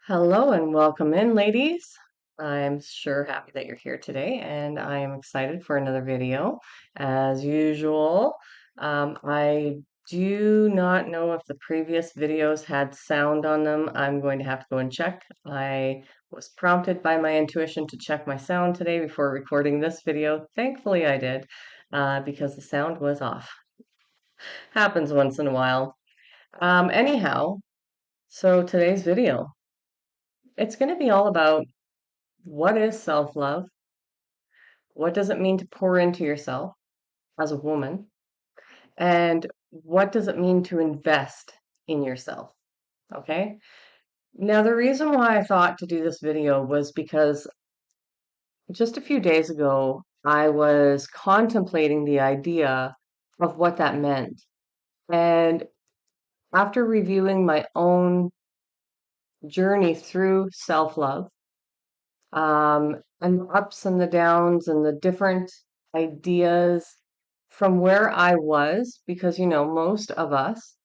Hello and welcome in, ladies. I'm sure happy that you're here today, and I am excited for another video. As usual, I do not know if the previous videos had sound on them. I'm going to have to go and check. I was prompted by my intuition to check my sound today before recording this video. Thankfully, I did, because the sound was off. Happens once in a while. Anyhow, so today's video. It's going to be all about what is self-love? What does it mean to pour into yourself as a woman? And what does it mean to invest in yourself? Okay. Now, the reason why I thought to do this video was because just a few days ago, I was contemplating the idea of what that meant. And after reviewing my own journey through self-love, and the ups and the downs and the different ideas from where I was, because most of us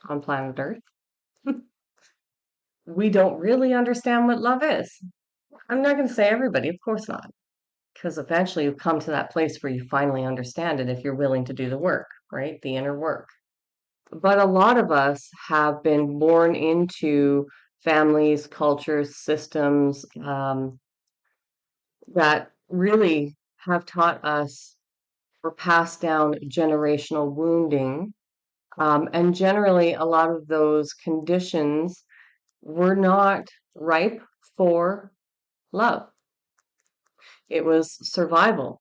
on planet Earth, we don't really understand what love is. I'm not going to say everybody, of course not, because eventually you come to that place where you finally understand it if you're willing to do the work, right? The inner work. But a lot of us have been born into families, cultures, systems, that really have taught us or passed down generational wounding. And generally, a lot of those conditions were not ripe for love. It was survival.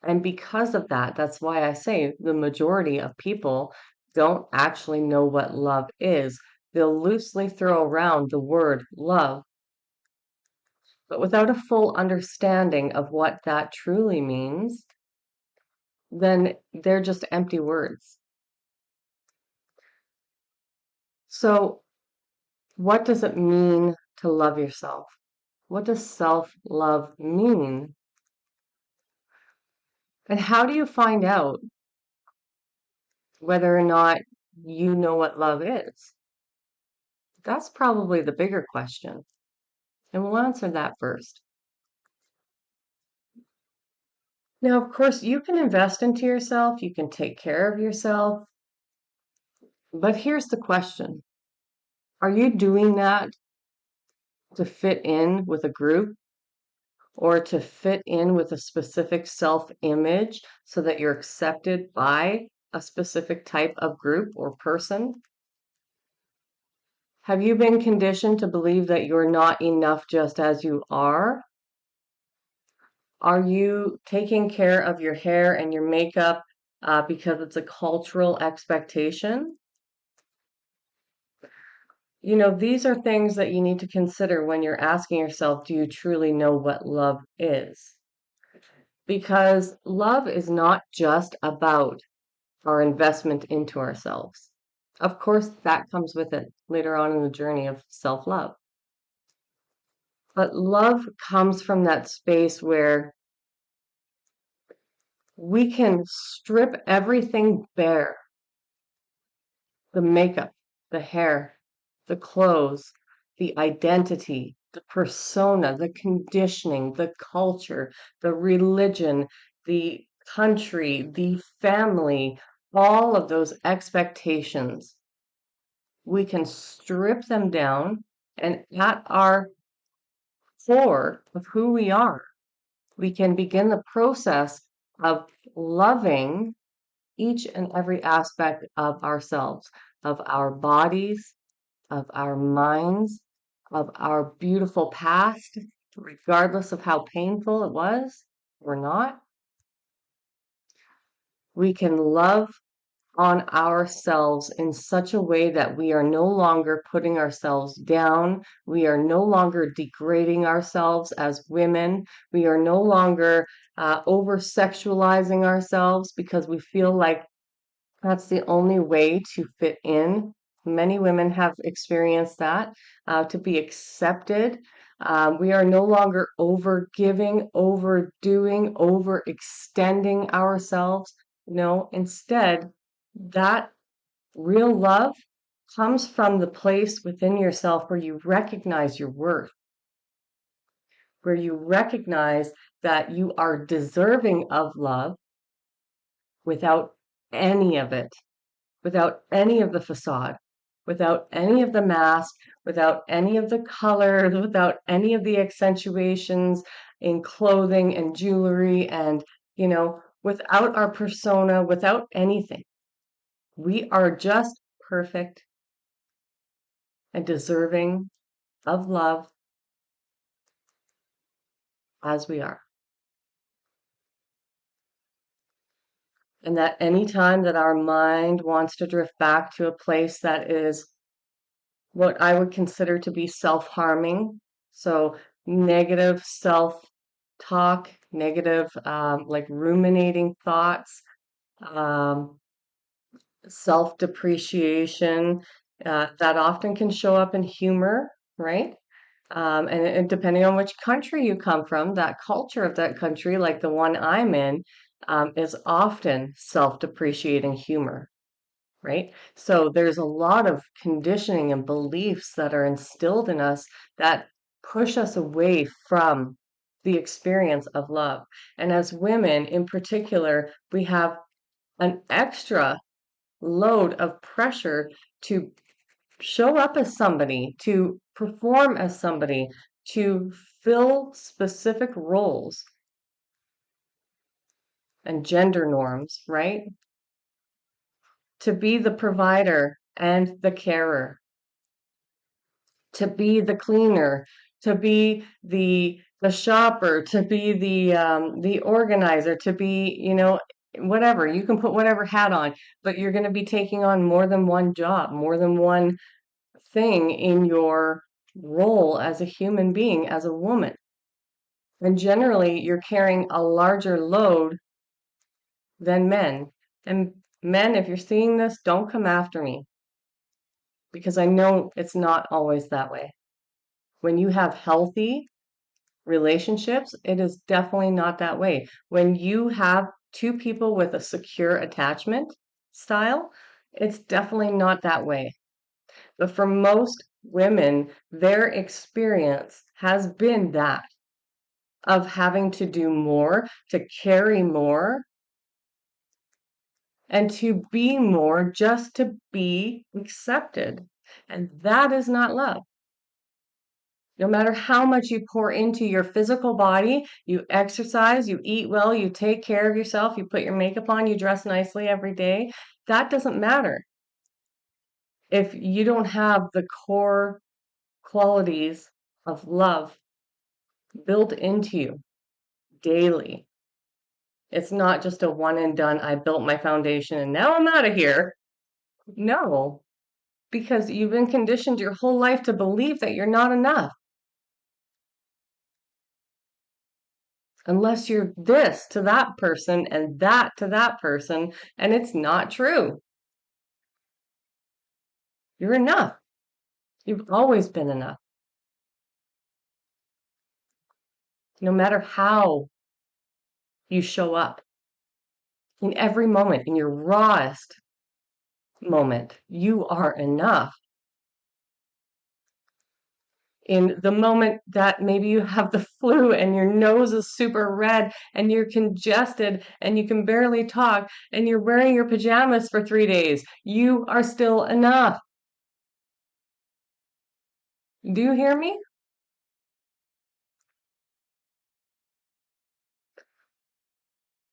And because of that, that's why I say the majority of people don't actually know what love is. They'll loosely throw around the word love, but without a full understanding of what that truly means, then they're just empty words. So, what does it mean to love yourself? What does self-love mean? And how do you find out whether or not you know what love is? That's probably the bigger question. And we'll answer that first. Now, of course, you can invest into yourself, you can take care of yourself, but here's the question. Are you doing that to fit in with a group or to fit in with a specific self-image so that you're accepted by a specific type of group or person? Have you been conditioned to believe that you're not enough just as you are? Are you taking care of your hair and your makeup because it's a cultural expectation? These are things that you need to consider when you're asking yourself, do you truly know what love is? Because love is not just about our investment into ourselves. Of course, that comes with it later on in the journey of self-love. But love comes from that space where we can strip everything bare, the makeup, the hair, the clothes, the identity, the persona, the conditioning, the culture, the religion, the country, the family, all of those expectations. We can strip them down, and at our core of who we are, we can begin the process of loving each and every aspect of ourselves, of our bodies, of our minds, of our beautiful past, regardless of how painful it was or not. We can love on ourselves in such a way that we are no longer putting ourselves down. We are no longer degrading ourselves as women. We are no longer over sexualizing ourselves because we feel like that's the only way to fit in. Many women have experienced that, to be accepted. We are no longer over giving, overdoing, overextending ourselves. No, instead, that real love comes from the place within yourself where you recognize your worth, where you recognize that you are deserving of love without any of it, without any of the facade, without any of the mask, without any of the colors, without any of the accentuations in clothing and jewelry and, without our persona, without anything. We are just perfect and deserving of love as we are. And that any time that our mind wants to drift back to a place that is what I would consider to be self-harming, so negative self-talk, negative, like ruminating thoughts, um, self-depreciation, that often can show up in humor, right? And depending on which country you come from, that culture of that country, like the one I'm in, is often self-depreciating humor, right? So there's a lot of conditioning and beliefs that are instilled in us that push us away from the experience of love. And as women in particular, we have an extra load of pressure to show up as somebody, to perform as somebody, to fill specific roles and gender norms, right? To be the provider and the carer, to be the cleaner, to be the shopper, to be the organizer, to be, whatever. You can put whatever hat on, but you're going to be taking on more than one job, more than one thing in your role as a human being, as a woman. And generally, you're carrying a larger load than men. And men, if you're seeing this, don't come after me because I know it's not always that way. When you have healthy relationships, it is definitely not that way. When you have two people with a secure attachment style, it's definitely not that way. But for most women, their experience has been that of having to do more, to carry more, and to be more just to be accepted. And that is not love. No matter how much you pour into your physical body, you exercise, you eat well, you take care of yourself, you put your makeup on, you dress nicely every day, that doesn't matter if you don't have the core qualities of love built into you daily. It's not just a one and done, I built my foundation and now I'm out of here. No, because you've been conditioned your whole life to believe that you're not enough. Unless you're this to that person and that to that person, and it's not true. You're enough. You've always been enough. No matter how you show up, in every moment, in your rawest moment, you are enough. In the moment that maybe you have the flu and your nose is super red and you're congested and you can barely talk and you're wearing your pajamas for 3 days, you are still enough. Do you hear me?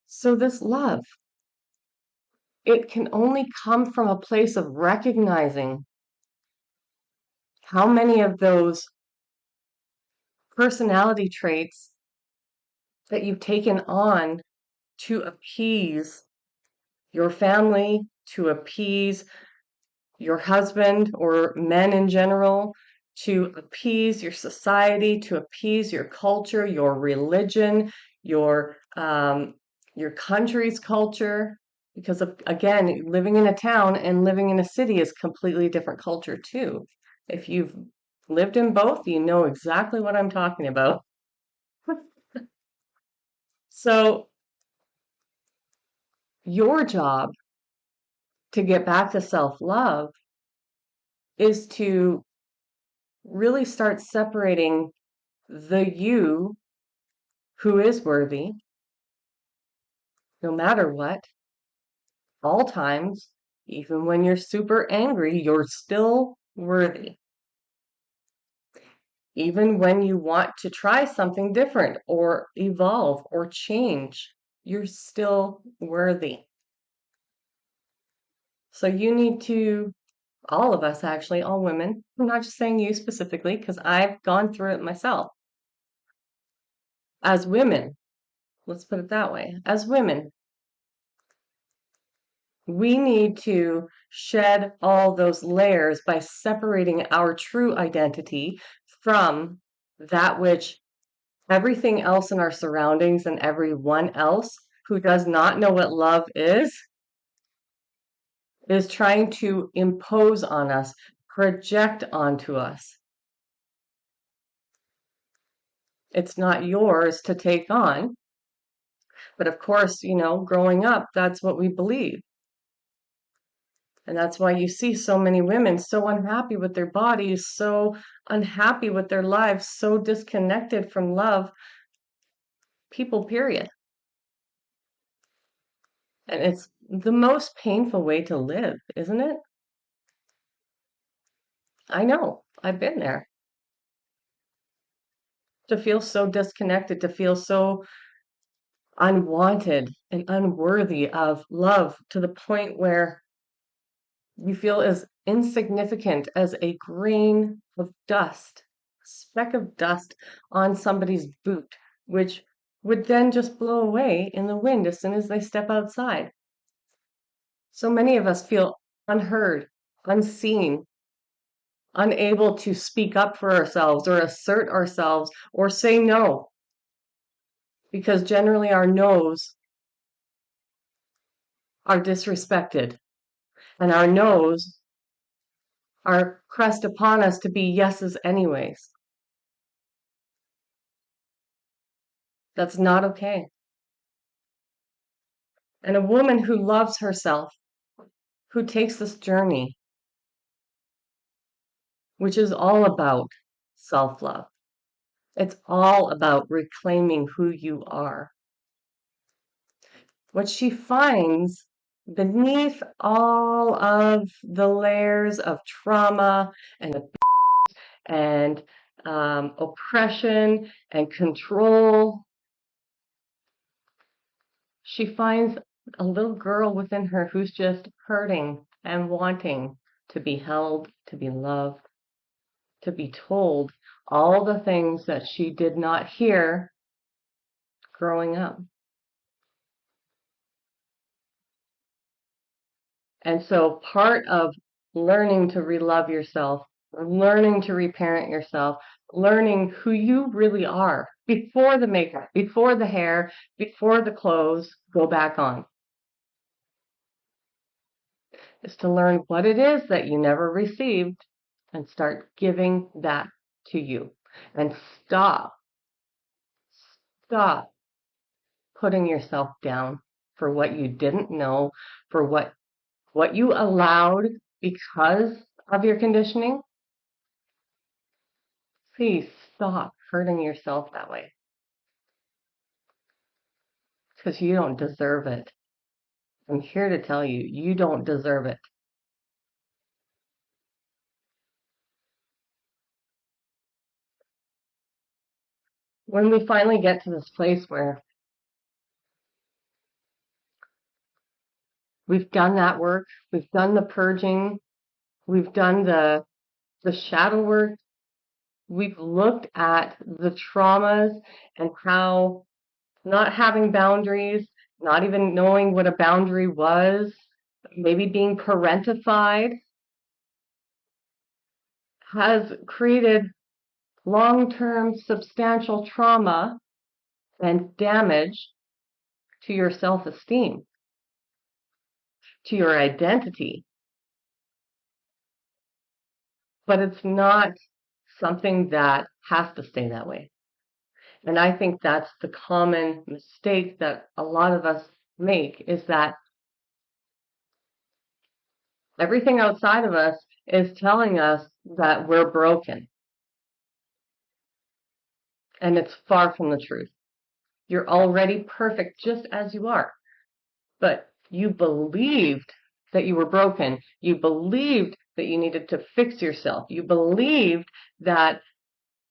So this love, it can only come from a place of recognizing how many of those personality traits that you've taken on to appease your family, to appease your husband or men in general, to appease your society, to appease your culture, your religion, your country's culture. Because of, again, living in a town and living in a city is completely different culture too. If you've lived in both, you know exactly what I'm talking about. So your job to get back to self-love is to really start separating the you who is worthy, no matter what, all times, even when you're super angry, you're still worthy. Even when you want to try something different or evolve or change, you're still worthy. So you need to, all of us actually, all women, I'm not just saying you specifically, because I've gone through it myself. As women, let's put it that way, as women, we need to shed all those layers by separating our true identity from that which everything else in our surroundings and everyone else who does not know what love is trying to impose on us, project onto us. It's not yours to take on. But of course, growing up, that's what we believe. And that's why you see so many women so unhappy with their bodies, so unhappy with their lives, so disconnected from love, people, period. And it's the most painful way to live, isn't it? I know, I've been there. To feel so disconnected, to feel so unwanted and unworthy of love to the point where you feel as insignificant as a grain of dust, a speck of dust on somebody's boot, which would then just blow away in the wind as soon as they step outside. So many of us feel unheard, unseen, unable to speak up for ourselves or assert ourselves or say no, because generally our no's are disrespected and our no's are pressed upon us to be yeses anyways. That's not okay. And a woman who loves herself, who takes this journey, which is all about self-love. It's all about reclaiming who you are. What she finds beneath all of the layers of trauma and oppression and control, she finds a little girl within her who's just hurting and wanting to be held, to be loved, to be told all the things that she did not hear growing up. And so part of learning to relove yourself, learning to reparent yourself, learning who you really are before the makeup, before the hair, before the clothes go back on, is to learn what it is that you never received and start giving that to you. And stop putting yourself down for what you didn't know, for what you allowed because of your conditioning. Please stop hurting yourself that way, because you don't deserve it. I'm here to tell you, you don't deserve it. When we finally get to this place where we've done that work, we've done the purging, we've done the shadow work, we've looked at the traumas and how not having boundaries, not even knowing what a boundary was, maybe being parentified, has created long-term substantial trauma and damage to your self-esteem, to your identity. But it's not something that has to stay that way. And I think that's the common mistake that a lot of us make, is that everything outside of us is telling us that we're broken. And it's far from the truth. You're already perfect just as you are. But you believed that you were broken. You believed that you needed to fix yourself. You believed that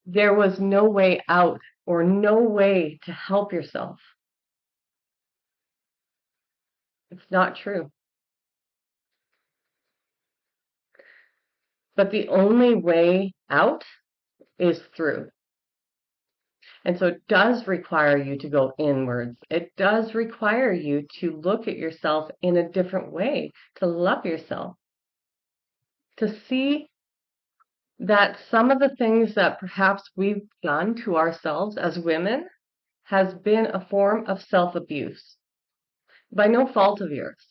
there was no way out or no way to help yourself. It's not true. But the only way out is through. And so it does require you to go inwards. It does require you to look at yourself in a different way, to love yourself, to see that some of the things that perhaps we've done to ourselves as women has been a form of self-abuse by no fault of yours.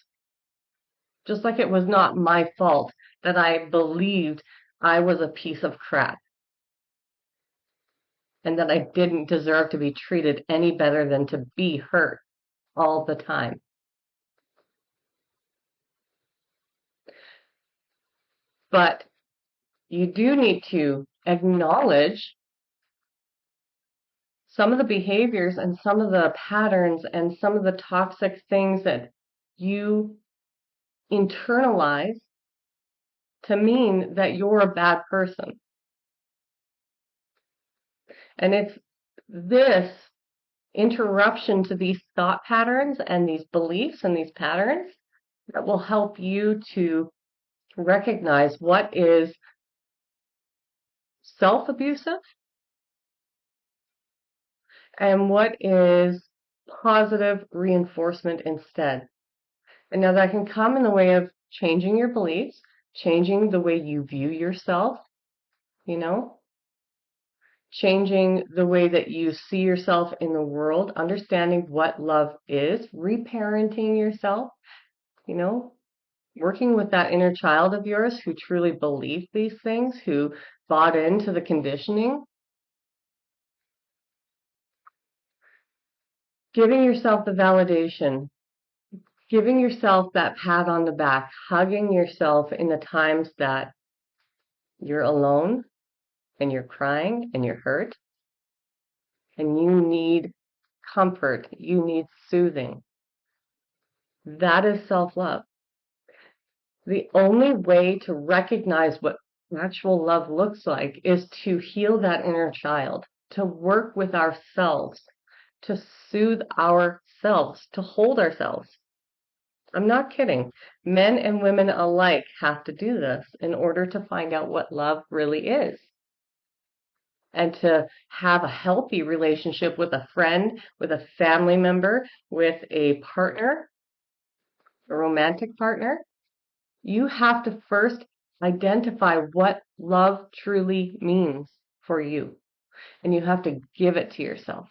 Just like it was not my fault that I believed I was a piece of crap and that I didn't deserve to be treated any better than to be hurt all the time. But you do need to acknowledge some of the behaviors and some of the patterns and some of the toxic things that you internalize to mean that you're a bad person. And it's this interruption to these thought patterns and these beliefs and these patterns that will help you to recognize what is self-abusive and what is positive reinforcement instead. And now that can come in the way of changing your beliefs, changing the way you view yourself, changing the way that you see yourself in the world, understanding what love is, reparenting yourself, working with that inner child of yours who truly believed these things, who bought into the conditioning, giving yourself the validation, giving yourself that pat on the back, hugging yourself in the times that you're alone and you're crying and you're hurt and you need comfort, you need soothing. That is self-love. The only way to recognize what actual love looks like is to heal that inner child, to work with ourselves, to soothe ourselves, to hold ourselves. I'm not kidding. Men and women alike have to do this in order to find out what love really is. And to have a healthy relationship with a friend, with a family member, with a partner, a romantic partner, you have to first identify what love truly means for you. And you have to give it to yourself.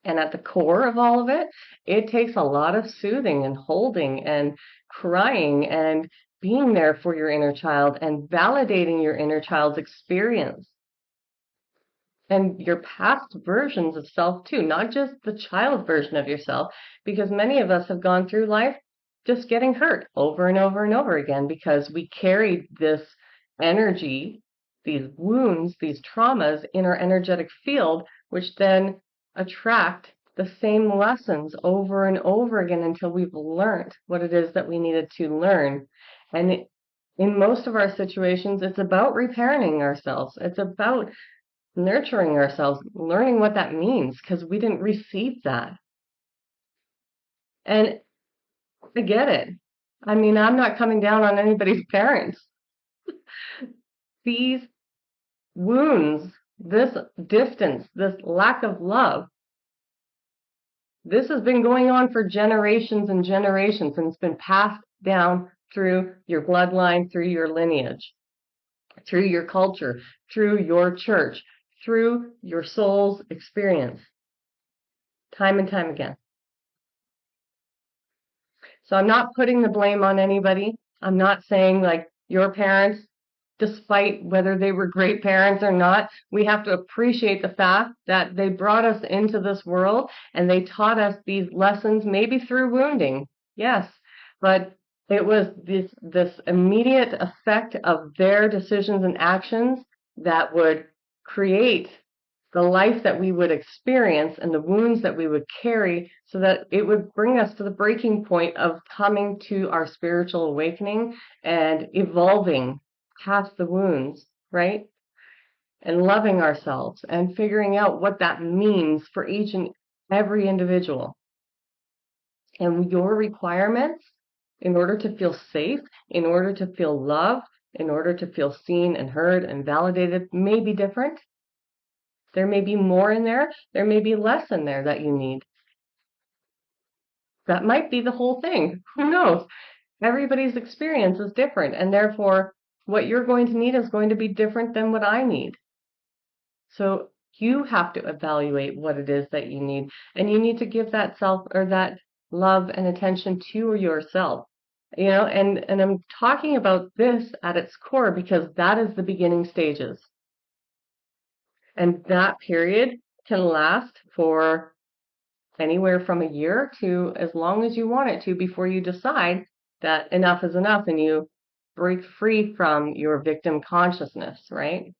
And at the core of all of it, it takes a lot of soothing and holding and crying and being there for your inner child and validating your inner child's experience and your past versions of self too, not just the child version of yourself, because many of us have gone through life just getting hurt over and over and over again because we carried this energy, these wounds, these traumas in our energetic field, which then attract the same lessons over and over again until we've learned what it is that we needed to learn. And in most of our situations, it's about reparenting ourselves. It's about nurturing ourselves, learning what that means, because we didn't receive that. And I get it. I mean, I'm not coming down on anybody's parents. These wounds, this distance, this lack of love, this has been going on for generations and generations, and it's been passed down through your bloodline, through your lineage, through your culture, through your church, through your soul's experience, time and time again. So I'm not putting the blame on anybody. I'm not saying like your parents, despite whether they were great parents or not, we have to appreciate the fact that they brought us into this world and they taught us these lessons, maybe through wounding. Yes, but It was this immediate effect of their decisions and actions that would create the life that we would experience and the wounds that we would carry, so that it would bring us to the breaking point of coming to our spiritual awakening and evolving past the wounds, right? And loving ourselves and figuring out what that means for each and every individual. And your requirements, in order to feel safe, in order to feel loved, in order to feel seen and heard and validated, may be different. There may be more in there. There may be less in there that you need. That might be the whole thing. Who knows? Everybody's experience is different, and therefore what you're going to need is going to be different than what I need. So you have to evaluate what it is that you need, and you need to give that self or that love and attention to yourself. And I'm talking about this at its core because that is the beginning stages. And that period can last for anywhere from a year to as long as you want it to before you decide that enough is enough and you break free from your victim consciousness, right?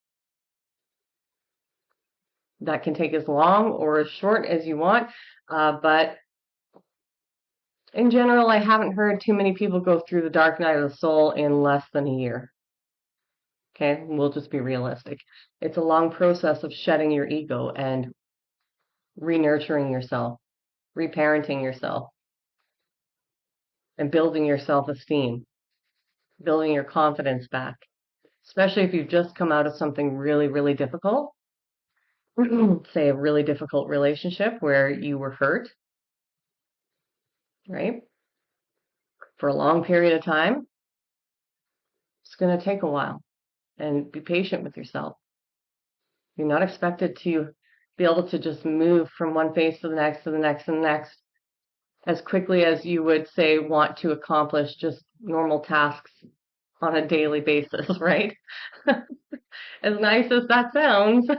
That can take as long or as short as you want, but in general, I haven't heard too many people go through the dark night of the soul in less than a year. Okay, we'll just be realistic. It's a long process of shedding your ego and re-nurturing yourself, reparenting yourself, and building your self-esteem, building your confidence back, especially if you've just come out of something really, really difficult, say a really difficult relationship where you were hurt, right? For a long period of time. It's going to take a while, and be patient with yourself. You're not expected to be able to just move from one phase to the next, to the next, and the next as quickly as you would, say, want to accomplish just normal tasks on a daily basis, right? As nice as that sounds,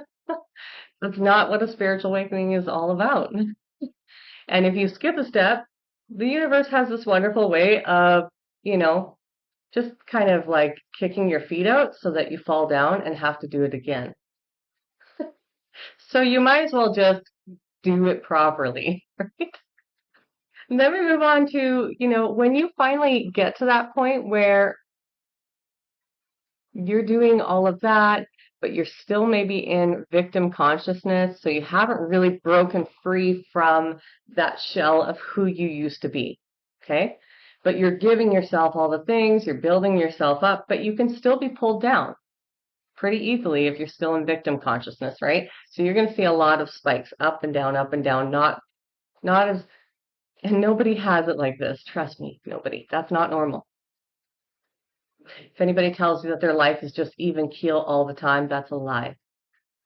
that's not what a spiritual awakening is all about. And if you skip a step, the universe has this wonderful way of, just kind of like kicking your feet out so that you fall down and have to do it again. So you might as well just do it properly, right? And then we move on to, when you finally get to that point where you're doing all of that, but you're still maybe in victim consciousness, so you haven't really broken free from that shell of who you used to be, okay? But you're giving yourself all the things, you're building yourself up, but you can still be pulled down pretty easily if you're still in victim consciousness, right? So you're going to see a lot of spikes up and down, not as, and nobody has it like this. Trust me, nobody. That's not normal. If anybody tells you that their life is just even keel all the time, that's a lie.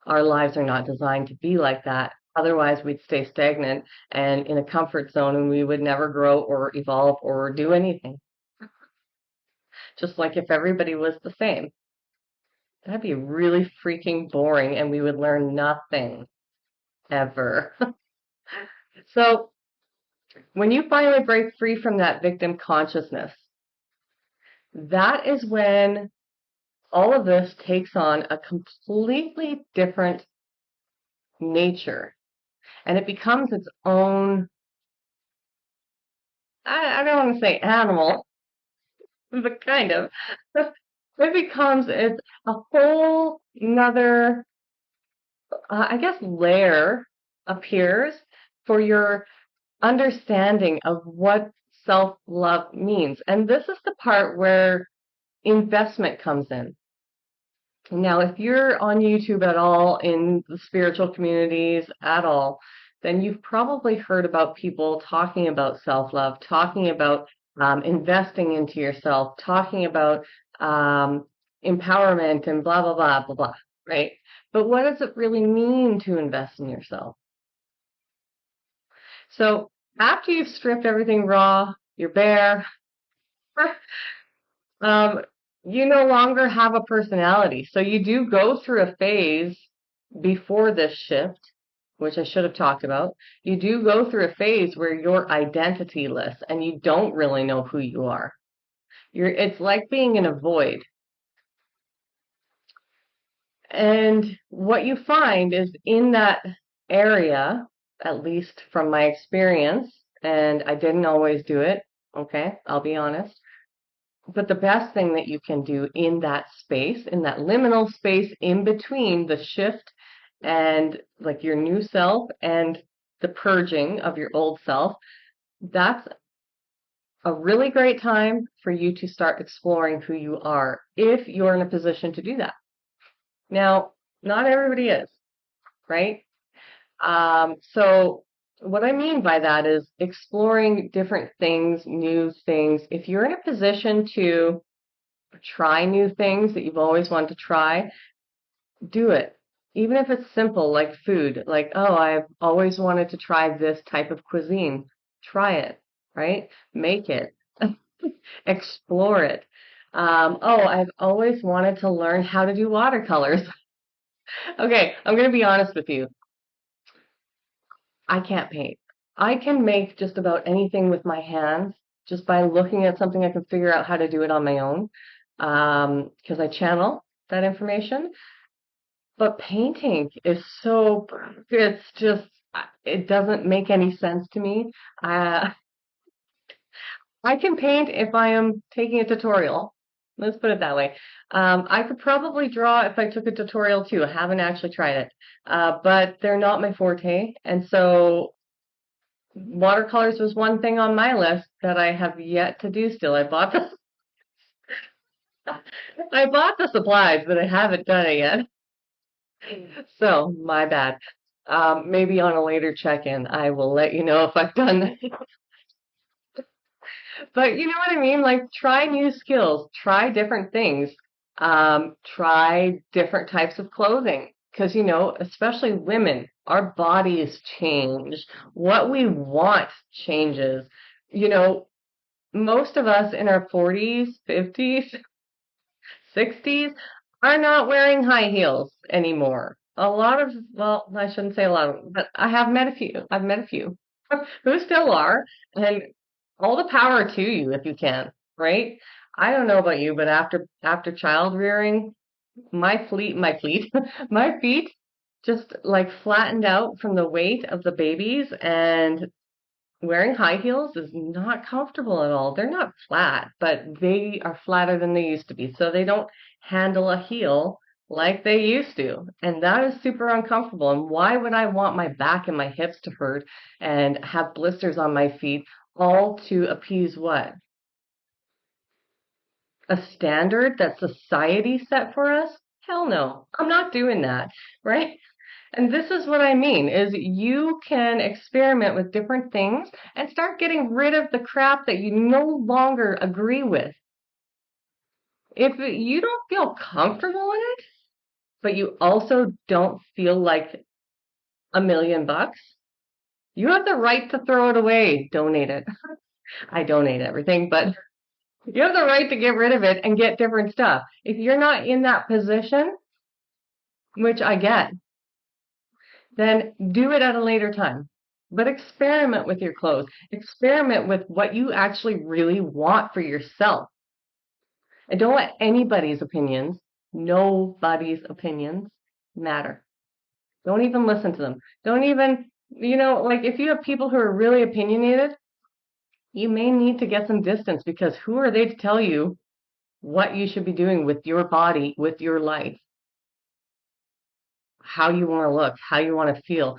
Our lives are not designed to be like that. Otherwise, we'd stay stagnant and in a comfort zone, and we would never grow or evolve or do anything. Just like if everybody was the same. That'd be really freaking boring, and we would learn nothing ever. So when you finally break free from that victim consciousness, that is when all of this takes on a completely different nature, and it becomes its own, I don't want to say animal, but kind of. It becomes it's a whole another, I guess, layer appears for your understanding of what self-love means. And this is the part where investment comes in. Now, if you're on YouTube at all, in the spiritual communities at all, then you've probably heard about people talking about self-love, talking about investing into yourself, talking about empowerment and blah, blah, blah, blah, blah, right? But what does it really mean to invest in yourself? So after you've stripped everything raw, you're bare, um, you no longer have a personality. So you do go through a phase before this shift, which I should have talked about. You do go through a phase where you're identityless and you don't really know who you are. It's like being in a void. And what you find is in that area, at least from my experience, and I didn't always do it, okay, I'll be honest. But the best thing that you can do in that space, in that liminal space in between the shift and like your new self and the purging of your old self, that's a really great time for you to start exploring who you are if you're in a position to do that. Now, not everybody is, right? So what I mean by that is exploring different things, new things. If you're in a position to try new things that you've always wanted to try, do it. Even if it's simple, like food, like, oh, I've always wanted to try this type of cuisine. Try it, right? Make it, explore it. Oh, I've always wanted to learn how to do watercolors. Okay, I'm going to be honest with you. I can't paint. I can make just about anything with my hands. Just by looking at something, I can figure out how to do it on my own because I channel that information. But painting is so, it's just, it doesn't make any sense to me. Uh, I can paint if I am taking a tutorial. Let's put it that way. I could probably draw if I took a tutorial too. I haven't actually tried it, but they're not my forte. And so watercolors was one thing on my list that I have yet to do still. I bought the supplies, but I haven't done it yet. So, my bad. Maybe on a later check-in, I will let you know if I've done that. But you know what I mean? Like, try new skills, try different things, try different types of clothing. Because, especially women, our bodies change. What we want changes. You know, most of us in our 40s, 50s, 60s are not wearing high heels anymore. A lot of, well, I shouldn't say a lot of, but I have met a few. I've met a few who still are, and all the power to you if you can, right? I don't know about you, but after child rearing, my feet just like flattened out from the weight of the babies, and wearing high heels is not comfortable at all. They're not flat, but they are flatter than they used to be. So they don't handle a heel like they used to. And that is super uncomfortable. And why would I want my back and my hips to hurt and have blisters on my feet, all to appease what? A standard that society set for us? Hell no. I'm not doing that, right? And this is what I mean is you can experiment with different things and start getting rid of the crap that you no longer agree with. If you don't feel comfortable in it, but you also don't feel like $1 million, you have the right to throw it away, donate it. I donate everything, but you have the right to get rid of it and get different stuff. If you're not in that position, which I get, then do it at a later time. But experiment with your clothes. Experiment with what you actually really want for yourself. And don't let nobody's opinions matter. Don't even listen to them. Don't even, like if you have people who are really opinionated, you may need to get some distance because who are they to tell you what you should be doing with your body, with your life, how you want to look, how you want to feel,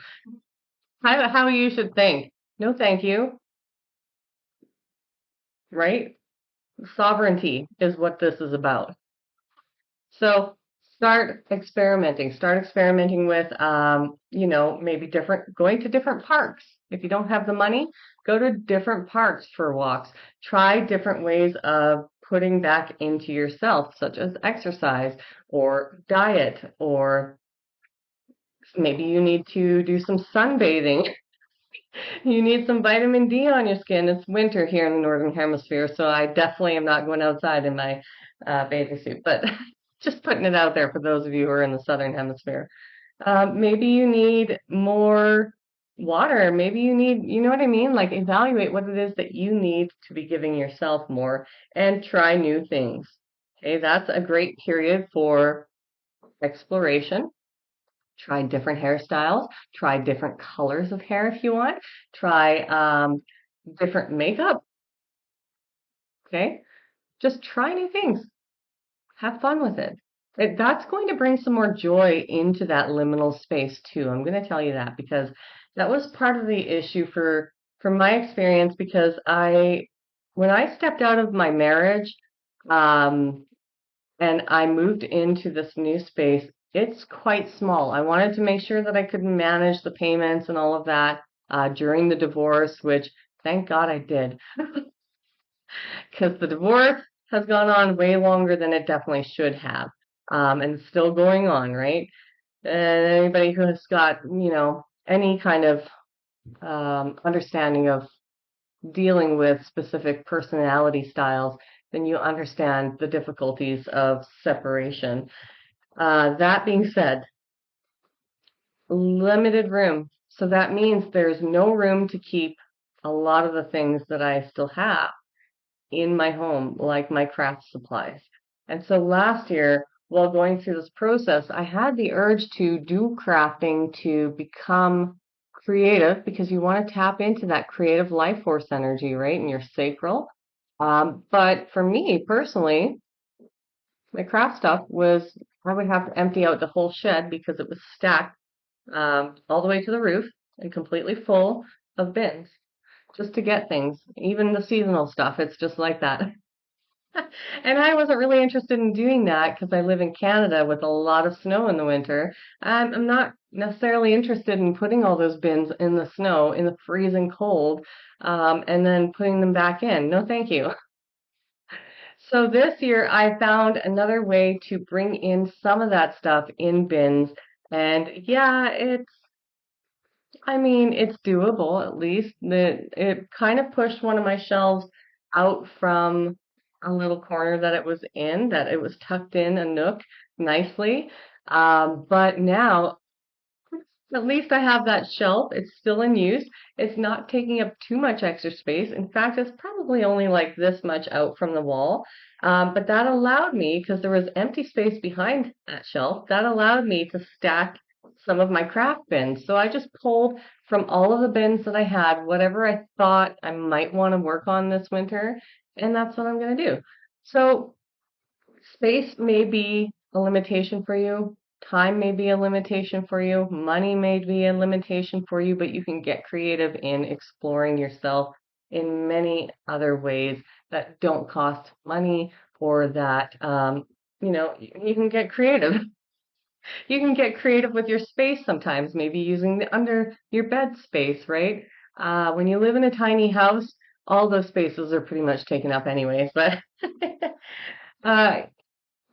how you should think? No, thank you, right? Sovereignty is what this is about. So start experimenting. Start experimenting with, maybe going to different parks. If you don't have the money, go to different parks for walks. Try different ways of putting back into yourself, such as exercise or diet, or maybe you need to do some sunbathing. You need some vitamin D on your skin. It's winter here in the Northern Hemisphere, so I definitely am not going outside in my bathing suit, but just putting it out there for those of you who are in the Southern Hemisphere. Maybe you need more. water. Maybe you need, you know what I mean? Like evaluate what it is that you need to be giving yourself more and try new things. Okay, that's a great period for exploration. Try different hairstyles, try different colors of hair if you want, try different makeup. Okay, just try new things. Have fun with it. That's going to bring some more joy into that liminal space too. I'm going to tell you that because that was part of the issue for from my experience because when I stepped out of my marriage, um, and I moved into this new space, it's quite small. I wanted to make sure that I could manage the payments and all of that during the divorce, which thank God I did because the divorce has gone on way longer than it definitely should have. And it's still going on, right? And anybody who has got, any kind of understanding of dealing with specific personality styles, then you understand the difficulties of separation. That being said, limited room. So that means there's no room to keep a lot of the things that I still have in my home, like my craft supplies. And so last year, while going through this process, I had the urge to do crafting to become creative because you want to tap into that creative life force energy, right? And your sacral. But for me personally, my craft stuff was, I would have to empty out the whole shed because it was stacked all the way to the roof and completely full of bins just to get things, even the seasonal stuff. It's just like that. And I wasn't really interested in doing that because I live in Canada with a lot of snow in the winter. I'm not necessarily interested in putting all those bins in the snow, in the freezing cold, and then putting them back in. No, thank you. So this year I found another way to bring in some of that stuff in bins. And yeah, it's doable at least. It kind of pushed one of my shelves out from a little corner that it was in, that it was tucked in a nook nicely. But now at least I have that shelf. It's still in use. It's not taking up too much extra space. In fact, it's probably only like this much out from the wall. But that allowed me, because there was empty space behind that shelf, that allowed me to stack some of my craft bins. So I just pulled from all of the bins that I had, whatever I thought I might want to work on this winter, and that's what I'm going to do. So space may be a limitation for you. Time may be a limitation for you. Money may be a limitation for you, but you can get creative in exploring yourself in many other ways that don't cost money or that, you can get creative. You can get creative with your space sometimes, maybe using the under your bed space, right? When you live in a tiny house, all those spaces are pretty much taken up anyways, but uh,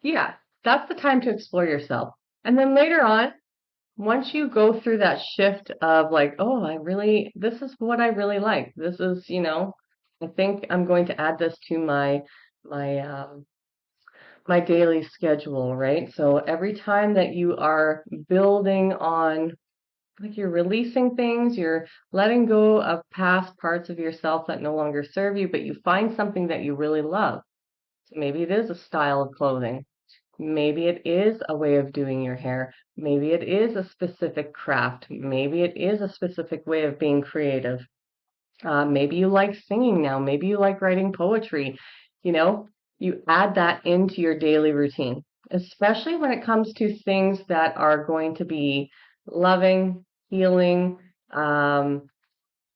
yeah, that's the time to explore yourself. And then later on, once you go through that shift of like, oh, this is what I really like. This is, I think I'm going to add this to my my daily schedule, right? So every time that you are building on, like you're releasing things, you're letting go of past parts of yourself that no longer serve you, but you find something that you really love. So maybe it is a style of clothing. Maybe it is a way of doing your hair. Maybe it is a specific craft. Maybe it is a specific way of being creative. Maybe you like singing now. Maybe you like writing poetry. You know, you add that into your daily routine, especially when it comes to things that are going to be loving, healing, um,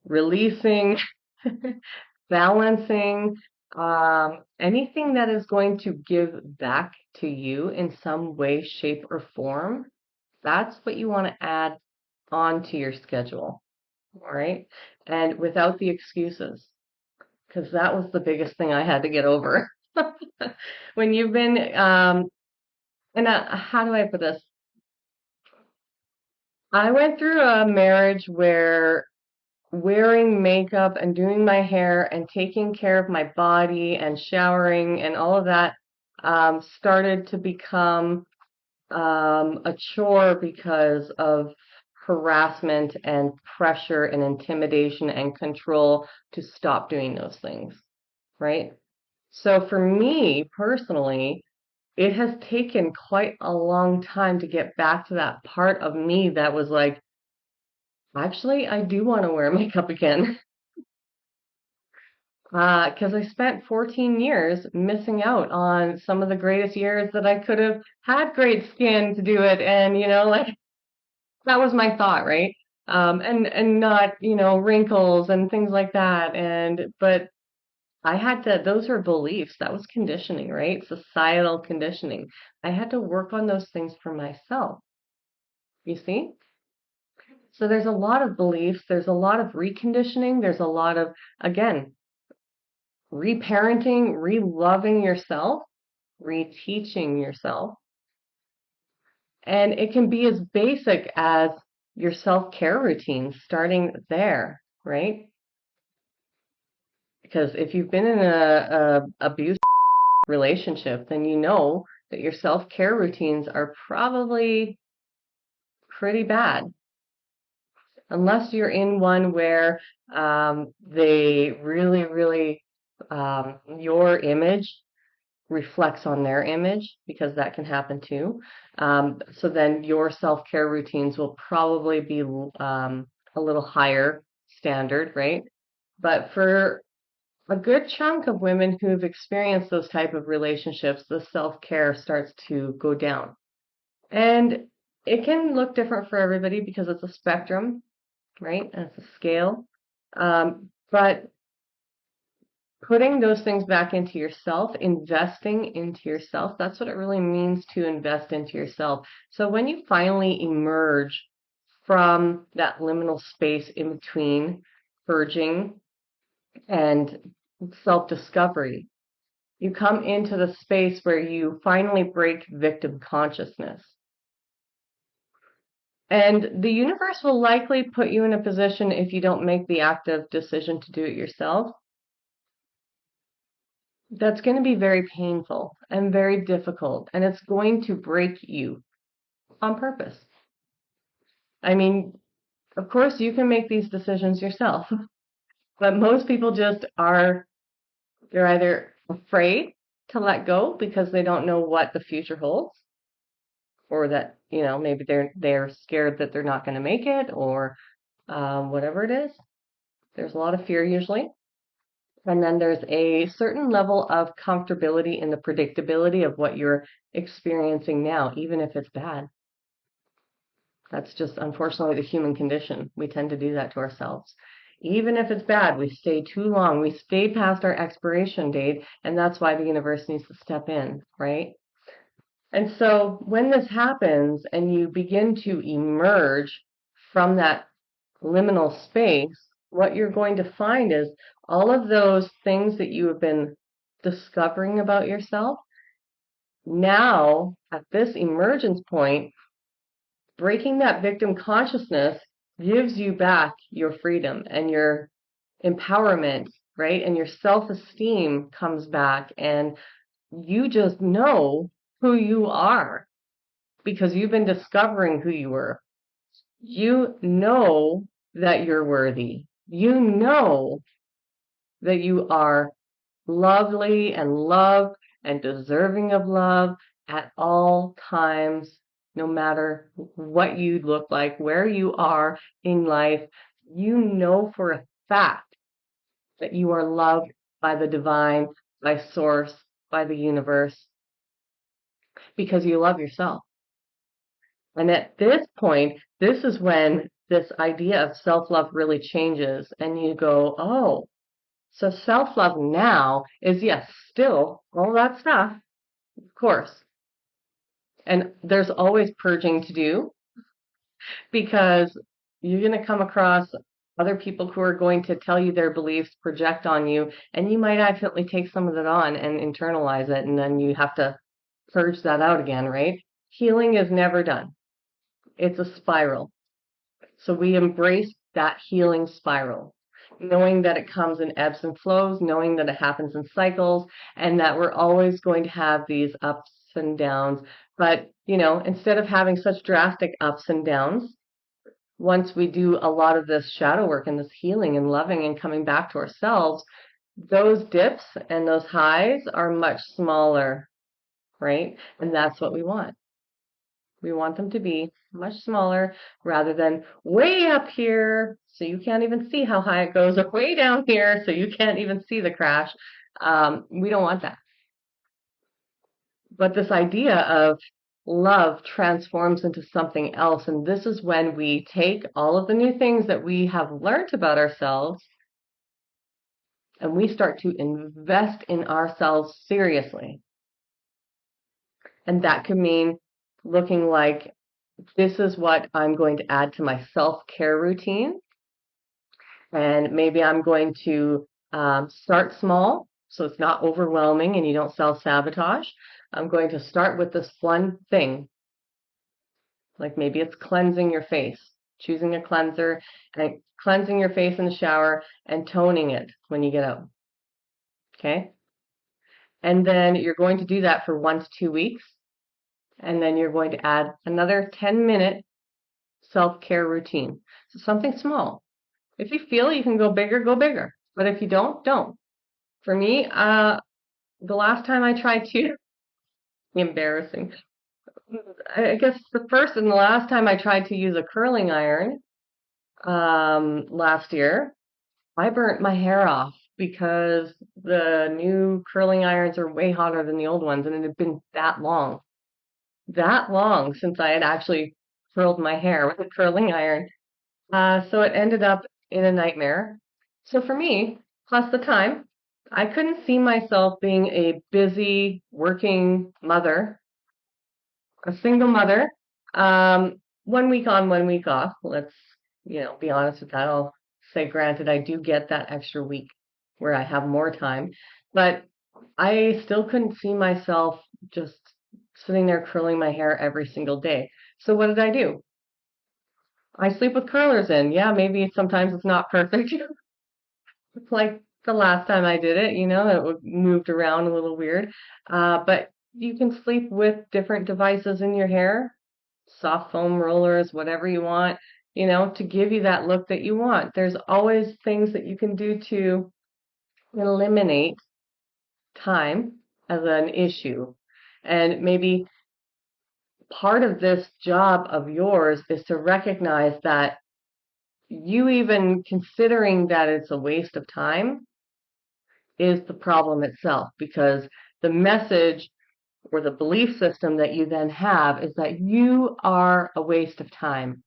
releasing, balancing, anything that is going to give back to you in some way, shape, or form. That's what you want to add onto your schedule. All right. And without the excuses, because that was the biggest thing I had to get over. When you've been, how do I put this? I went through a marriage where wearing makeup and doing my hair and taking care of my body and showering and all of that started to become a chore because of harassment and pressure and intimidation and control to stop doing those things, right? So for me personally, it has taken quite a long time to get back to that part of me that was like, actually, I do want to wear makeup again. Because I spent 14 years missing out on some of the greatest years that I could have had great skin to do it. And, like that was my thought, right? And not, wrinkles and things like that. But I had to, those were beliefs. That was conditioning, right? Societal conditioning. I had to work on those things for myself, you see? So there's a lot of beliefs, there's a lot of reconditioning, there's a lot of, again, reparenting, re-loving yourself, reteaching yourself. And it can be as basic as your self-care routine, starting there, right? Because if you've been in a abusive relationship, then you know that your self-care routines are probably pretty bad. Unless you're in one where they really, really, your image reflects on their image, because that can happen too. So then your self-care routines will probably be a little higher standard, right? But for a good chunk of women who've experienced those type of relationships, the self-care starts to go down. And it can look different for everybody because it's a spectrum, right? And it's a scale. But putting those things back into yourself, investing into yourself, that's what it really means to invest into yourself. So when you finally emerge from that liminal space in between purging and self-discovery, you come into the space where you finally break victim consciousness. And the universe will likely put you in a position, if you don't make the active decision to do it yourself, that's going to be very painful and very difficult, and it's going to break you on purpose. I mean, of course, you can make these decisions yourself, but most people just are, they're either afraid to let go because they don't know what the future holds, or that, maybe they're scared that they're not going to make it, or whatever it is. There's a lot of fear usually. And then there's a certain level of comfortability in the predictability of what you're experiencing now, even if it's bad. That's just unfortunately the human condition. We tend to do that to ourselves. Even if it's bad, we stay too long. We stay past our expiration date, and that's why the universe needs to step in, right? And so when this happens and you begin to emerge from that liminal space, what you're going to find is all of those things that you have been discovering about yourself, now at this emergence point, breaking that victim consciousness gives you back your freedom and your empowerment, right? And your self-esteem comes back, and you just know who you are because you've been discovering who you were. You know that you're worthy. You know that you are lovely and loved and deserving of love at all times, no matter what you look like, where you are in life. You know for a fact that you are loved by the divine, by source, by the universe, because you love yourself. And at this point, this is when this idea of self-love really changes, and you go, oh, so self-love now is, yes, still all that stuff, of course. And there's always purging to do, because you're going to come across other people who are going to tell you their beliefs, project on you, and you might accidentally take some of it on and internalize it, and then you have to purge that out again, right? Healing is never done. It's a spiral. So we embrace that healing spiral, knowing that it comes in ebbs and flows, knowing that it happens in cycles, and that we're always going to have these ups and downs. But, instead of having such drastic ups and downs, once we do a lot of this shadow work and this healing and loving and coming back to ourselves, those dips and those highs are much smaller, right? And that's what we want. We want them to be much smaller rather than way up here so you can't even see how high it goes, or way down here so you can't even see the crash. We don't want that. But this idea of love transforms into something else. And this is when we take all of the new things that we have learned about ourselves and we start to invest in ourselves seriously. And that could mean looking like, this is what I'm going to add to my self-care routine. And maybe I'm going to start small so it's not overwhelming and you don't self-sabotage. I'm going to start with this one thing. Like maybe it's cleansing your face, choosing a cleanser and cleansing your face in the shower and toning it when you get out. Okay? And then you're going to do that for 1 to 2 weeks. And then you're going to add another 10-minute self-care routine. So something small. If you feel you can go bigger, go bigger. But if you don't, don't. For me, the last time I tried to, embarrassing. I guess the first and the last time I tried to use a curling iron, last year, I burnt my hair off because the new curling irons are way hotter than the old ones, and it had been that long since I had actually curled my hair with a curling iron. So it ended up in a nightmare. So for me, plus the time, I couldn't see myself being a busy working mother, a single mother, 1 week on, 1 week off. Let's, be honest with that. I'll say, granted, I do get that extra week where I have more time, but I still couldn't see myself just sitting there curling my hair every single day. So what did I do? I sleep with curlers in. Yeah, maybe sometimes it's not perfect. Like the last time I did it, it moved around a little weird. But you can sleep with different devices in your hair, soft foam rollers, whatever you want, to give you that look that you want. There's always things that you can do to eliminate time as an issue. And maybe part of this job of yours is to recognize that you even considering that it's a waste of time is the problem itself, because the message or the belief system that you then have is that you are a waste of time.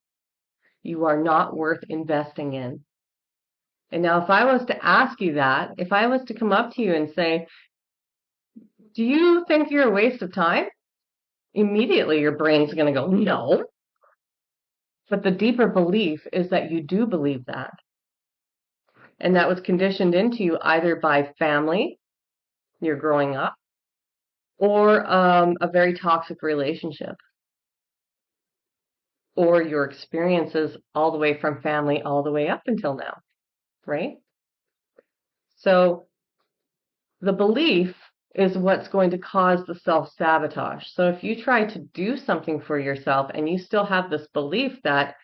You are not worth investing in. And now, if I was to ask you that, if I was to come up to you and say, do you think you're a waste of time? Immediately your brain's going to go, no. But the deeper belief is that you do believe that. And that was conditioned into you either by family, you're growing up, or a very toxic relationship, or your experiences all the way from family all the way up until now, right? So the belief is what's going to cause the self-sabotage. So if you try to do something for yourself and you still have this belief that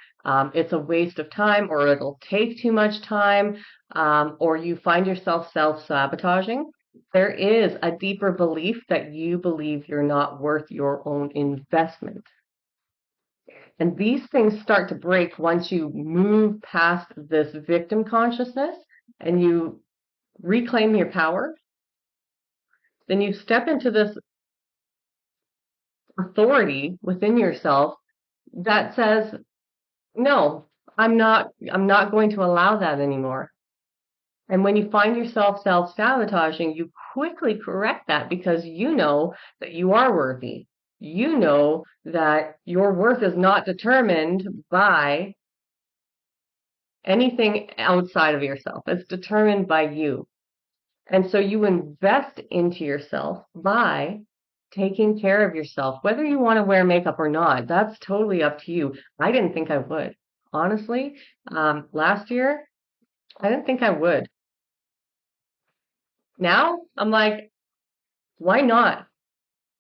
it's a waste of time, or it'll take too much time, or you find yourself self-sabotaging, there is a deeper belief that you believe you're not worth your own investment. And these things start to break once you move past this victim consciousness and you reclaim your power. Then you step into this authority within yourself that says, no, I'm not going to allow that anymore. And when you find yourself self-sabotaging, you quickly correct that, because you know that you are worthy. You know that your worth is not determined by anything outside of yourself. It's determined by you. And so you invest into yourself by taking care of yourself, whether you want to wear makeup or not. That's totally up to you. I didn't think I would. Honestly, last year, I didn't think I would. Now, I'm like, why not?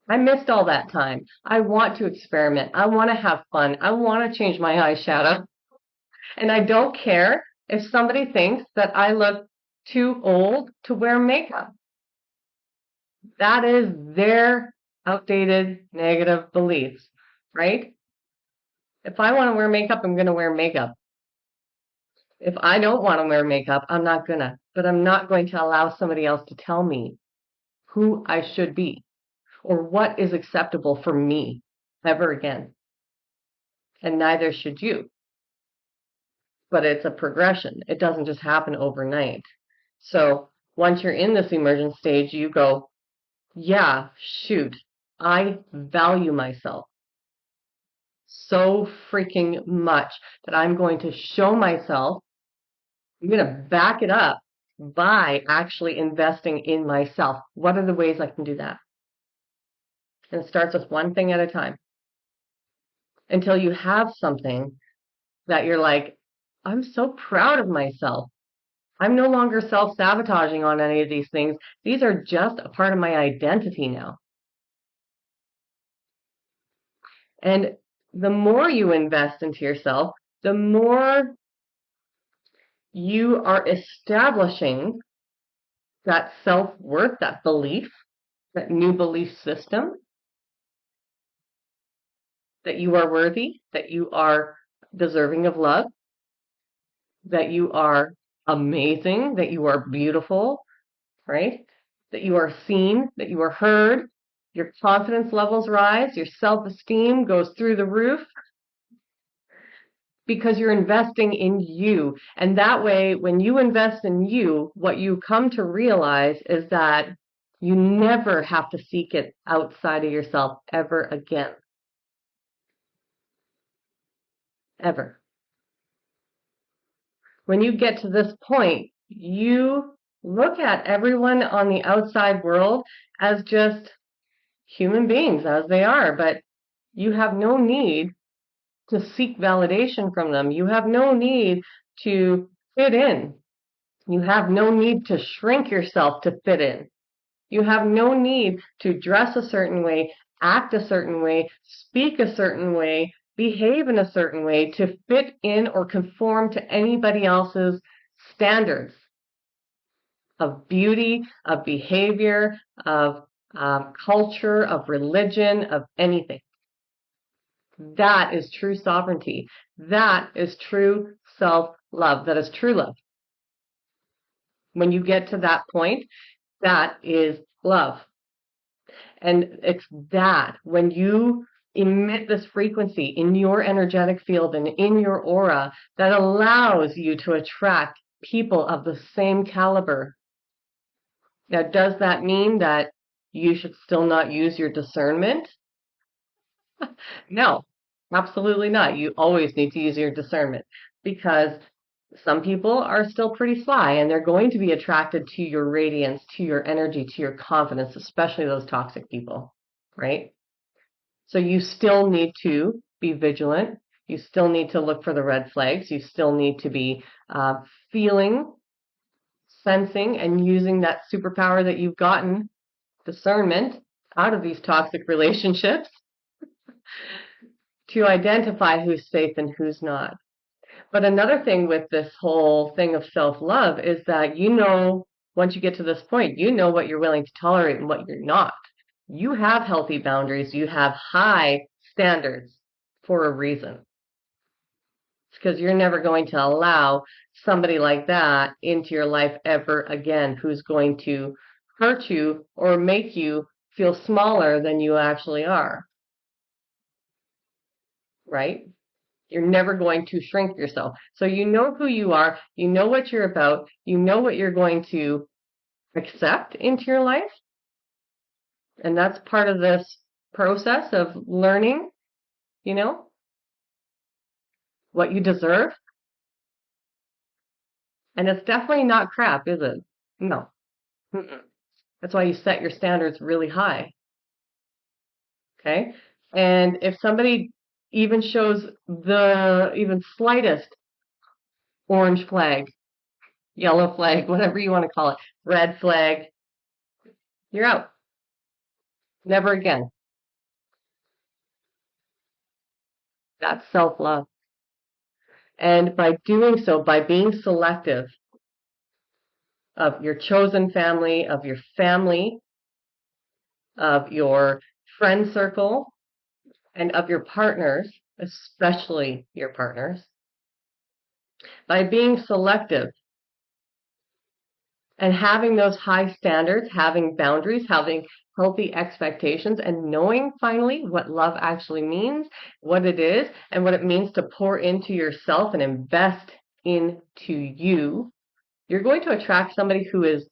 I missed all that time. I want to experiment. I want to have fun. I want to change my eyeshadow. And I don't care if somebody thinks that I look too old to wear makeup. That is their outdated negative beliefs, right? If I want to wear makeup, I'm going to wear makeup. If I don't want to wear makeup, I'm not gonna. But I'm not going to allow somebody else to tell me who I should be or what is acceptable for me ever again. And neither should you. But it's a progression. It doesn't just happen overnight. So once you're in this emergent stage, you go, yeah, shoot, I value myself so freaking much that I'm going to show myself, I'm going to back it up by actually investing in myself. What are the ways I can do that? And it starts with one thing at a time until you have something that you're like, I'm so proud of myself. I'm no longer self-sabotaging on any of these things. These are just a part of my identity now. And the more you invest into yourself, the more you are establishing that self-worth, that belief, that new belief system that you are worthy, that you are deserving of love, that you are amazing, that you are beautiful, right? That you are seen, that you are heard, your confidence levels rise, your self-esteem goes through the roof because you're investing in you. And that way, when you invest in you, what you come to realize is that you never have to seek it outside of yourself ever again. Ever. When you get to this point, you look at everyone on the outside world as just human beings as they are, but you have no need to seek validation from them. You have no need to fit in. You have no need to shrink yourself to fit in. You have no need to dress a certain way, act a certain way, speak a certain way, behave in a certain way to fit in or conform to anybody else's standards of beauty, of behavior, of culture, of religion, of anything. That is true sovereignty. That is true self-love. That is true love. When you get to that point, that is love. And it's that when you emit this frequency in your energetic field and in your aura that allows you to attract people of the same caliber. Now, does that mean that you should still not use your discernment? No, absolutely not. You always need to use your discernment because some people are still pretty sly and they're going to be attracted to your radiance, to your energy, to your confidence, especially those toxic people, right? So you still need to be vigilant. You still need to look for the red flags. You still need to be feeling, sensing, and using that superpower that you've gotten, discernment, out of these toxic relationships to identify who's safe and who's not. But another thing with this whole thing of self-love is that once you get to this point, you know what you're willing to tolerate and what you're not. You have healthy boundaries. You have high standards for a reason. It's because you're never going to allow somebody like that into your life ever again who's going to hurt you or make you feel smaller than you actually are. Right? You're never going to shrink yourself. So you know who you are, you know what you're about, you know what you're going to accept into your life. And that's part of this process of learning, what you deserve. And it's definitely not crap, is it? No. Mm-mm. That's why you set your standards really high. Okay? And if somebody even shows the even slightest orange flag, yellow flag, whatever you want to call it, red flag, you're out. Never again. That's self-love. And by doing so, by being selective of your chosen family, of your family, of your friend circle, and of your partners, especially your partners, by being selective and having those high standards, having boundaries, having healthy expectations, and knowing finally what love actually means, what it is, and what it means to pour into yourself and invest into you, you're going to attract somebody who is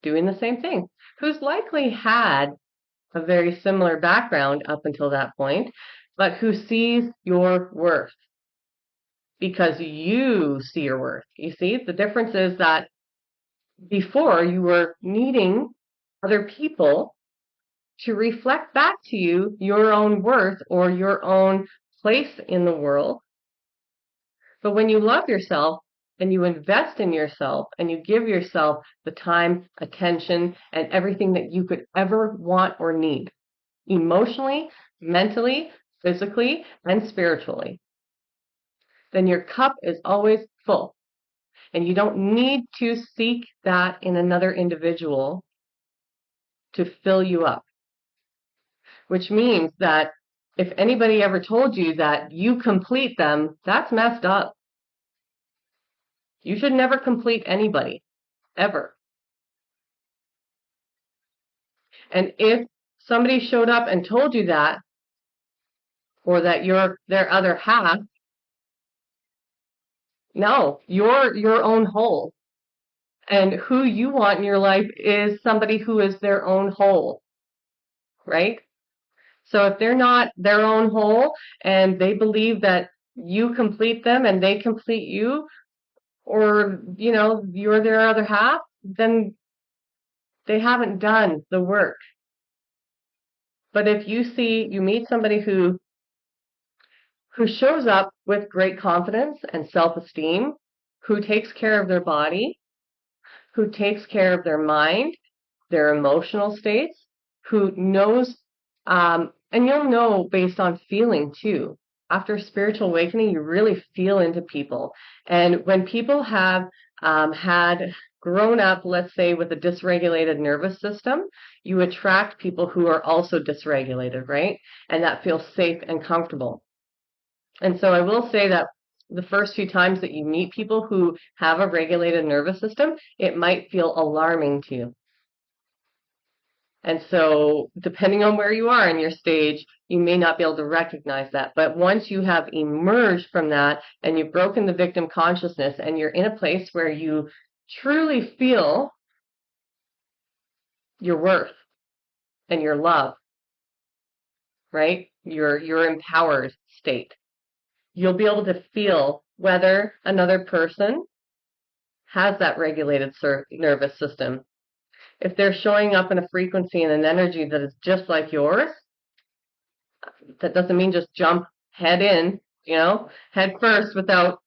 doing the same thing, who's likely had a very similar background up until that point, but who sees your worth because you see your worth. You see, the difference is that before you were needing other people to reflect back to you your own worth or your own place in the world. But when you love yourself and you invest in yourself and you give yourself the time, attention, and everything that you could ever want or need, emotionally, mentally, physically, and spiritually, then your cup is always full. And you don't need to seek that in another individual to fill you up. Which means that if anybody ever told you that you complete them, that's messed up. You should never complete anybody, ever. And if somebody showed up and told you that, or that you're their other half, no, you're your own whole. And who you want in your life is somebody who is their own whole, right? So if they're not their own whole and they believe that you complete them and they complete you, or, you're their other half, then they haven't done the work. But if you meet somebody who shows up with great confidence and self-esteem, who takes care of their body, who takes care of their mind, their emotional states, who knows, and you'll know based on feeling too. After spiritual awakening, you really feel into people. And when people have had grown up, let's say, with a dysregulated nervous system, you attract people who are also dysregulated, right? And that feels safe and comfortable. And so I will say that the first few times that you meet people who have a regulated nervous system, it might feel alarming to you. And so depending on where you are in your stage, you may not be able to recognize that. But once you have emerged from that and you've broken the victim consciousness and you're in a place where you truly feel your worth and your love, right? Your empowered state, you'll be able to feel whether another person has that regulated nervous system. If they're showing up in a frequency and an energy that is just like yours, that doesn't mean just jump head in, head first without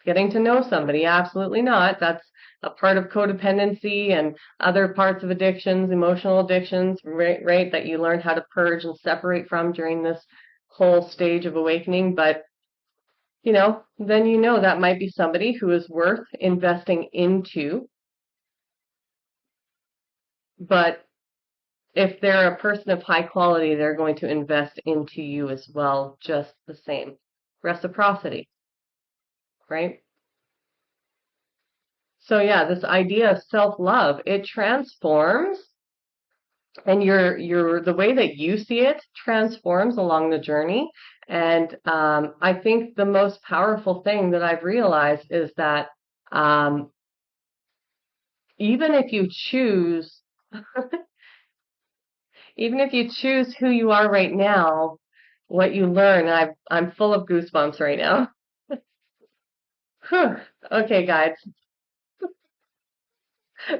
getting to know somebody. Absolutely not. That's a part of codependency and other parts of addictions, emotional addictions, right, that you learn how to purge and separate from during this whole stage of awakening. But, then that might be somebody who is worth investing into. But if they're a person of high quality, they're going to invest into you as well, just the same. Reciprocity, right? So yeah, this idea of self-love, it transforms, and the way that you see it transforms along the journey. And I think the most powerful thing that I've realized is that even if you choose even if you choose who you are right now, what you learn, I'm full of goosebumps right now. Whew. Okay, guys,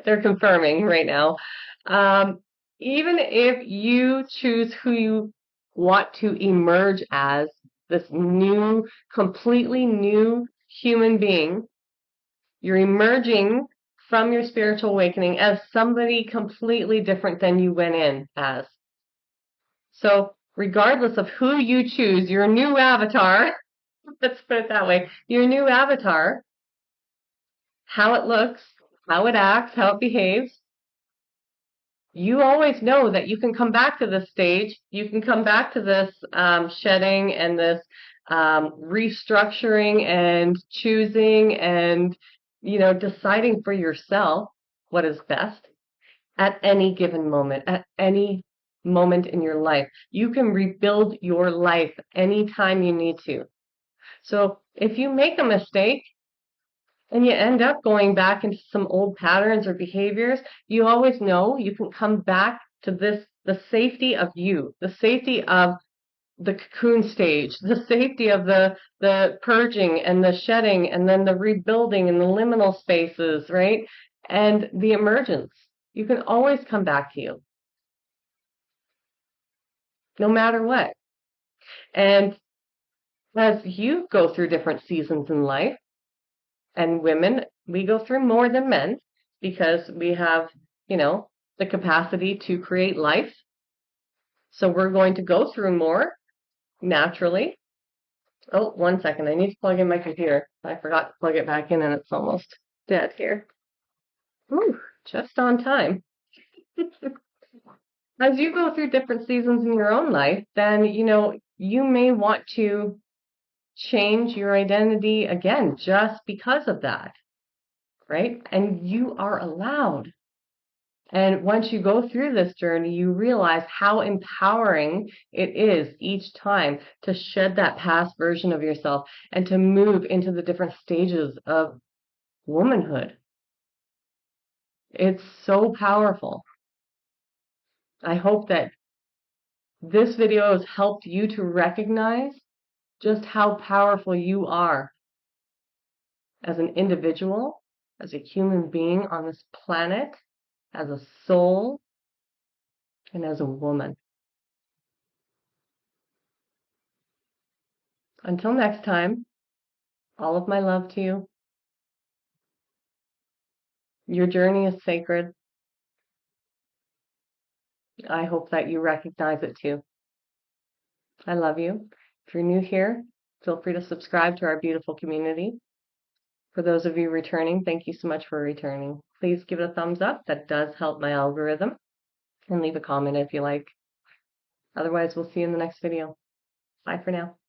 they're confirming right now. Um, Even if you choose who you want to emerge as, this new, completely new human being, you're emerging from your spiritual awakening as somebody completely different than you went in as. So regardless of who you choose, your new avatar, Let's put it that way. Your new avatar, how it looks, how it acts, how it behaves, you always know that you can come back to this stage. You can come back to this shedding and this restructuring and choosing and, deciding for yourself what is best at any given moment, at any moment in your life. You can rebuild your life anytime you need to. So if you make a mistake, and you end up going back into some old patterns or behaviors, you always know you can come back to this, the safety of you, the safety of the cocoon stage, the safety of the purging and the shedding and then the rebuilding and the liminal spaces, right? And the emergence. You can always come back to you, no matter what. And as you go through different seasons in life, and women, we go through more than men because we have, you know, the capacity to create life. So we're going to go through more naturally. Oh, 1 second. I need to plug in my computer. I forgot to plug it back in and it's almost dead here. Ooh, just on time. As you go through different seasons in your own life, then, you may want to change your identity again just because of that, right? And you are allowed. And once you go through this journey, you realize how empowering it is each time to shed that past version of yourself and to move into the different stages of womanhood. It's so powerful. I hope that this video has helped you to recognize just how powerful you are as an individual, as a human being on this planet, as a soul, and as a woman. Until next time, all of my love to you. Your journey is sacred. I hope that you recognize it too. I love you. If you're new here, feel free to subscribe to our beautiful community. For those of you returning, thank you so much for returning. Please give it a thumbs up. That does help my algorithm. And leave a comment if you like. Otherwise, we'll see you in the next video. Bye for now.